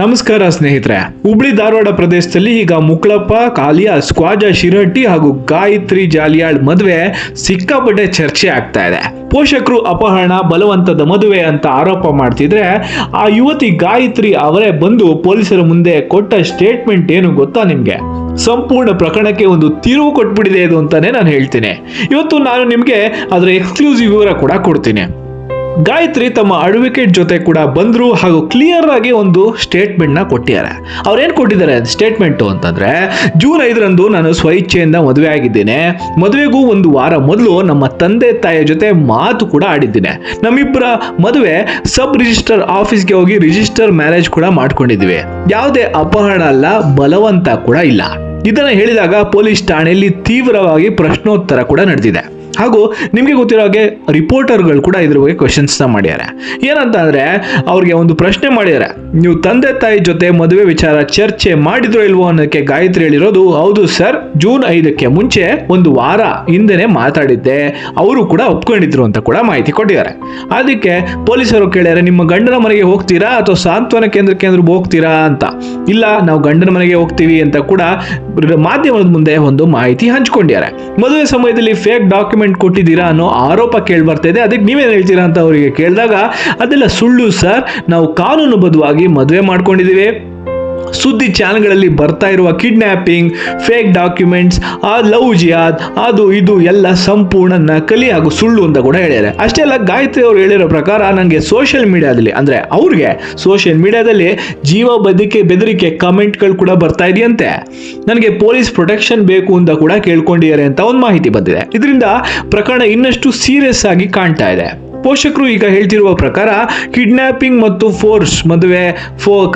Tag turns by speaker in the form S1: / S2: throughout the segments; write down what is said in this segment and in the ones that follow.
S1: ನಮಸ್ಕಾರ ಸ್ನೇಹಿತರೆ. ಹುಬ್ಳಿ ಧಾರವಾಡ ಪ್ರದೇಶದಲ್ಲಿ ಈಗ ಮುಕ್ಳಪ್ಪ ಕಾಲಿಯಾಸ್ ಖ್ವಾಜಾ ಶಿರಹಟ್ಟಿ ಹಾಗೂ ಗಾಯತ್ರಿ ಜಾಲಿಯಾಳ್ ಮದುವೆ ಸಿಕ್ಕಾಪಟ್ಟೆ ಚರ್ಚೆ ಆಗ್ತಾ ಇದೆ. ಪೋಷಕರು ಅಪಹರಣ, ಬಲವಂತದ ಮದುವೆ ಅಂತ ಆರೋಪ ಮಾಡ್ತಿದ್ರೆ ಆ ಯುವತಿ ಗಾಯತ್ರಿ ಅವರೇ ಬಂದು ಪೊಲೀಸರ ಮುಂದೆ ಕೊಟ್ಟ ಸ್ಟೇಟ್ಮೆಂಟ್ ಏನು ಗೊತ್ತಾ ನಿಮ್ಗೆ? ಸಂಪೂರ್ಣ ಪ್ರಕರಣಕ್ಕೆ ಒಂದು ತಿರುವು ಕೊಟ್ಬಿಟ್ಟಿದೆ ಇದು ಅಂತಾನೆ ನಾನು ಹೇಳ್ತೀನಿ. ಇವತ್ತು ನಾನು ನಿಮ್ಗೆ ಅದರ ಎಕ್ಸ್ಕ್ಲೂಸಿವ್ ವಿವರ ಕೂಡ ಕೊಡ್ತೀನಿ. ಗಾಯತ್ರಿ ತಮ್ಮ ಅಡ್ವೊಕೇಟ್ ಜೊತೆ ಕೂಡ ಬಂದ್ರು ಹಾಗೂ ಕ್ಲಿಯರ್ ಆಗಿ ಒಂದು ಸ್ಟೇಟ್ಮೆಂಟ್ ನ ಕೊಟ್ಟಿದ್ದಾರೆ. ಅವ್ರೇನ್ ಕೊಟ್ಟಿದ್ದಾರೆ ಸ್ಟೇಟ್ಮೆಂಟ್ ಅಂತಂದ್ರೆ, ಜೂನ್ 5ರಂದು ನಾನು ಸ್ವಇಚ್ಛೆಯಿಂದ ಮದುವೆ ಆಗಿದ್ದೇನೆ. ಮದುವೆಗೂ ಒಂದು ವಾರ ಮೊದಲು ನಮ್ಮ ತಂದೆ ತಾಯಿಯ ಜೊತೆ ಮಾತು ಕೂಡ ಆಡಿದ್ದೇನೆ. ನಮ್ಮಿಬ್ಬರ ಮದುವೆ ಸಬ್ ರಿಜಿಸ್ಟರ್ ಆಫೀಸ್ಗೆ ಹೋಗಿ ರಿಜಿಸ್ಟರ್ ಮ್ಯಾರೇಜ್ ಕೂಡ ಮಾಡ್ಕೊಂಡಿದ್ವಿ. ಯಾವುದೇ ಅಪಹರಣ ಅಲ್ಲ, ಬಲವಂತ ಕೂಡ ಇಲ್ಲ. ಇದನ್ನ ಹೇಳಿದಾಗ ಪೊಲೀಸ್ ಠಾಣೆಯಲ್ಲಿ ತೀವ್ರವಾಗಿ ಪ್ರಶ್ನೋತ್ತರ ಕೂಡ ನಡೆದಿದೆ. ಹಾಗೂ ನಿಮ್ಗೆ ಗೊತ್ತಿರೋ ಹಾಗೆ ರಿಪೋರ್ಟರ್ಗಳು ಕೂಡ ಇದ್ರ ಬಗ್ಗೆ ಕ್ವೆಶನ್ಸ್ ಮಾಡಿದ್ದಾರೆ. ಏನಂತ ಅಂದ್ರೆ, ಅವ್ರಿಗೆ ಒಂದು ಪ್ರಶ್ನೆ ಮಾಡಿದ್ದಾರೆ, ನೀವು ತಂದೆ ತಾಯಿ ಜೊತೆ ಮದುವೆ ವಿಚಾರ ಚರ್ಚೆ ಮಾಡಿದ್ರೋ ಇಲ್ವೋ ಅನ್ನೋಕ್ಕೆ ಗಾಯತ್ರಿ ಹೇಳಿರೋದು, ಹೌದು ಸರ್, ಜೂನ್ 5ಕ್ಕೆ ಮುಂಚೆ ಒಂದು ವಾರ ಹಿಂದೆನೆ ಮಾತಾಡಿದ್ದೆ, ಅವರು ಕೂಡ ಒಪ್ಕೊಂಡಿದ್ರು ಅಂತ ಕೂಡ ಮಾಹಿತಿ ಕೊಟ್ಟಿದ್ದಾರೆ. ಅದಕ್ಕೆ ಪೊಲೀಸರು ಕೇಳ್ಯಾರೆ, ನಿಮ್ಮ ಗಂಡನ ಮನೆಗೆ ಹೋಗ್ತೀರಾ ಅಥವಾ ಸಾಂತ್ವನ ಕೇಂದ್ರಕ್ಕೆ ಹೋಗ್ತೀರಾ ಅಂತ. ಇಲ್ಲ, ನಾವು ಗಂಡನ ಮನೆಗೆ ಹೋಗ್ತೀವಿ ಅಂತ ಕೂಡ ಮಾಧ್ಯಮದ ಮುಂದೆ ಒಂದು ಮಾಹಿತಿ ಹಂಚ್ಕೊಂಡಿದ್ದಾರೆ. ಮದುವೆ ಸಮಯದಲ್ಲಿ ಫೇಕ್ ಡಾಕ್ಯುಮೆಂಟ್ ಕೊಟ್ಟಿದ್ದೀರಾ ಅನ್ನೋ ಆರೋಪ ಕೇಳಿ ಬರ್ತಾ ಇದೆ. ಅದಕ್ಕೆ ನೀವೇನು ಹೇಳ್ತೀರಾ ಅಂತ ಅವರಿಗೆ ಕೇಳಿದಾಗ, ಅದೆಲ್ಲ ಸುಳ್ಳು ಸರ್, ನಾವು ಕಾನೂನುಬದ್ಧವಾಗಿ ಮದುವೆ ಮಾಡ್ಕೊಂಡಿದ್ದೀವಿ. ಸುದ್ದಿ ಚಾನೆಲ್ಗಳಲ್ಲಿ ಬರ್ತಾ ಇರುವ ಕಿಡ್ನ್ಯಾಪಿಂಗ್, ಫೇಕ್ ಡಾಕ್ಯುಮೆಂಟ್ಸ್, ಆ ಲವ್ ಜಿಹಾದ್, ಅದು ಇದು ಎಲ್ಲ ಸಂಪೂರ್ಣ ನಕಲಿ ಹಾಗೂ ಸುಳ್ಳು ಅಂತ ಕೂಡ ಹೇಳಿದ್ದಾರೆ. ಅಷ್ಟೇ ಅಲ್ಲ, ಗಾಯತ್ರಿ ಅವರು ಹೇಳಿರೋ ಪ್ರಕಾರ ನನಗೆ ಸೋಷಿಯಲ್ ಮೀಡಿಯಾದಲ್ಲಿ, ಅಂದ್ರೆ ಅವ್ರಿಗೆ ಸೋಷಿಯಲ್ ಮೀಡಿಯಾದಲ್ಲಿ ಜೀವ ಬೆದರಿಕೆ ಕಮೆಂಟ್ಗಳು ಕೂಡ ಬರ್ತಾ ಇದೆಯಂತೆ. ನನಗೆ ಪೊಲೀಸ್ ಪ್ರೊಟೆಕ್ಷನ್ ಬೇಕು ಅಂತ ಕೂಡ ಕೇಳ್ಕೊಂಡಿದ್ದಾರೆ ಅಂತ ಒಂದು ಮಾಹಿತಿ ಬಂದಿದೆ. ಇದರಿಂದ ಪ್ರಕರಣ ಇನ್ನಷ್ಟು ಸೀರಿಯಸ್ ಆಗಿ ಕಾಣ್ತಾ ಇದೆ. ಪೋಷಕರು ಈಗ ಹೇಳ್ತಿರುವ ಪ್ರಕಾರ ಕಿಡ್ನ್ಯಾಪಿಂಗ್ ಮತ್ತು ಫೋರ್ಸ್ ಮದುವೆ,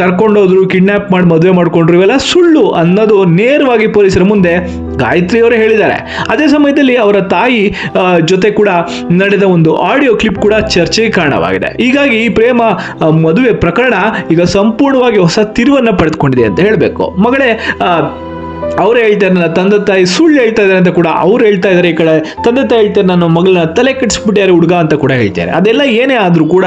S1: ಕರ್ಕೊಂಡೋದ್ರು, ಕಿಡ್ನ್ಯಾಪ್ ಮಾಡಿ ಮದುವೆ ಮಾಡ್ಕೊಂಡ್ರು, ಇವೆಲ್ಲ ಸುಳ್ಳು ಅನ್ನೋದು ನೇರವಾಗಿ ಪೊಲೀಸರ ಮುಂದೆ ಗಾಯತ್ರಿ ಅವರೇ ಹೇಳಿದ್ದಾರೆ. ಅದೇ ಸಮಯದಲ್ಲಿ ಅವರ ತಾಯಿ ಜೊತೆ ಕೂಡ ನಡೆದ ಒಂದು ಆಡಿಯೋ ಕ್ಲಿಪ್ ಕೂಡ ಚರ್ಚೆಗೆ ಕಾರಣವಾಗಿದೆ. ಹೀಗಾಗಿ ಈ ಪ್ರೇಮ ಮದುವೆ ಪ್ರಕರಣ ಈಗ ಸಂಪೂರ್ಣವಾಗಿ ಹೊಸ ತಿರುವನ್ನ ಪಡೆದುಕೊಂಡಿದೆ ಅಂತ ಹೇಳಬೇಕು. ಮಗಳೇ, ಅವ್ರು ಹೇಳ್ತಾರೆ ನನ್ನ ತಂದೆ ತಾಯಿ ಸುಳ್ಳು ಹೇಳ್ತಾ ಇದ್ದಾರೆ ಅಂತ ಕೂಡ ಅವ್ರು ಹೇಳ್ತಾ ಇದ್ದಾರೆ. ಈ ಕಡೆ ತಂದೆ ತಾಯಿ ಹೇಳ್ತಾರೆ ನನ್ನ ಮಗಳನ್ನ ತಲೆ ಕೆಡಿಸ್ಬಿಟ್ಟಾರೆ ಹುಡುಗ ಅಂತ ಕೂಡ ಹೇಳ್ತಾರೆ. ಅದೆಲ್ಲ ಏನೇ ಆದ್ರೂ ಕೂಡ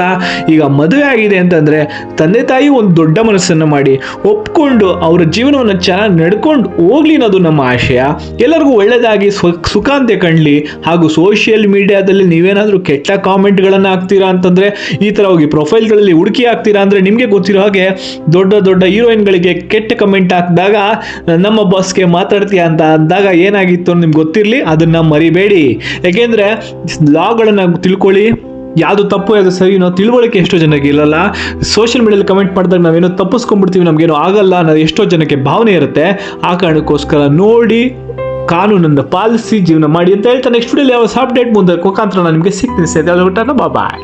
S1: ಈಗ ಮದುವೆ ಆಗಿದೆ ಅಂತಂದ್ರೆ ತಂದೆ ತಾಯಿ ಒಂದು ದೊಡ್ಡ ಮನಸ್ಸನ್ನು ಮಾಡಿ ಒಪ್ಕೊಂಡು ಅವರ ಜೀವನವನ್ನು ಚೆನ್ನಾಗಿ ನಡ್ಕೊಂಡು ಹೋಗ್ಲಿ ಅನ್ನೋದು ನಮ್ಮ ಆಶಯ. ಎಲ್ಲರಿಗೂ ಒಳ್ಳೆಯದಾಗಿ ಸುಖಾಂತ್ಯ ಕಾಣಲಿ. ಹಾಗೂ ಸೋಷಿಯಲ್ ಮೀಡಿಯಾದಲ್ಲಿ ನೀವೇನಾದ್ರೂ ಕೆಟ್ಟ ಕಾಮೆಂಟ್ಗಳನ್ನು ಹಾಕ್ತೀರಾ ಅಂತಂದ್ರೆ, ಈ ತರ ಹೋಗಿ ಪ್ರೊಫೈಲ್ಗಳಲ್ಲಿ ಹುಡುಕಿ ಹಾಕ್ತೀರಾ ಅಂದ್ರೆ, ನಿಮ್ಗೆ ಗೊತ್ತಿರೋ ಹಾಗೆ ದೊಡ್ಡ ದೊಡ್ಡ ಹೀರೋಯಿನ್ಗಳಿಗೆ ಕೆಟ್ಟ ಕಮೆಂಟ್ ಹಾಕಿದಾಗ ನಮ್ಮ ಬಾಸ್ಗೆ ಮಾತಾಡ್ತೀಯ ಅಂತ ಅಂದಾಗ ಏನಾಗಿತ್ತು ನಿಮ್ಗೆ ಗೊತ್ತಿರಲಿ, ಅದನ್ನ ಮರಿಬೇಡಿ. ಯಾಕೆಂದ್ರೆ ಲಾಗಳನ್ನ ತಿಳ್ಕೊಳ್ಳಿ, ಯಾವುದು ತಪ್ಪು ಯಾವುದು ಸರಿ ನಾವು ತಿಳುವಳಿಕೆ ಎಷ್ಟೋ ಜನಕ್ಕೆ ಇಲ್ಲಲ್ಲ. ಸೋಷಿಯಲ್ ಮೀಡಿಯಾದಲ್ಲಿ ಕಮೆಂಟ್ ಮಾಡಿದಾಗ ನಾವೇನೋ ತಪ್ಪಿಸ್ಕೊಂಡ್ಬಿಡ್ತೀವಿ, ನಮ್ಗೇನೋ ಆಗಲ್ಲ ಅನ್ನೋದು ಎಷ್ಟೋ ಜನಕ್ಕೆ ಭಾವನೆ ಇರುತ್ತೆ. ಆ ಕಾರಣಕ್ಕೋಸ್ಕರ ನೋಡಿ, ಕಾನೂನನ್ನು ಪಾಲಿಸಿ ಜೀವನ ಮಾಡಿ ಅಂತ ಹೇಳ್ತಾ ನೆಕ್ಸ್ಟ್ ವಿಡಿಯೋಲಿ ಯಾವ ಅಪ್ಡೇಟ್ ಮುಂದೆ ಮುಖಾಂತರ ನಾನು ನಿಮಗೆ ಸಿಗ್ತೀನಿ. ಬಾಯ್.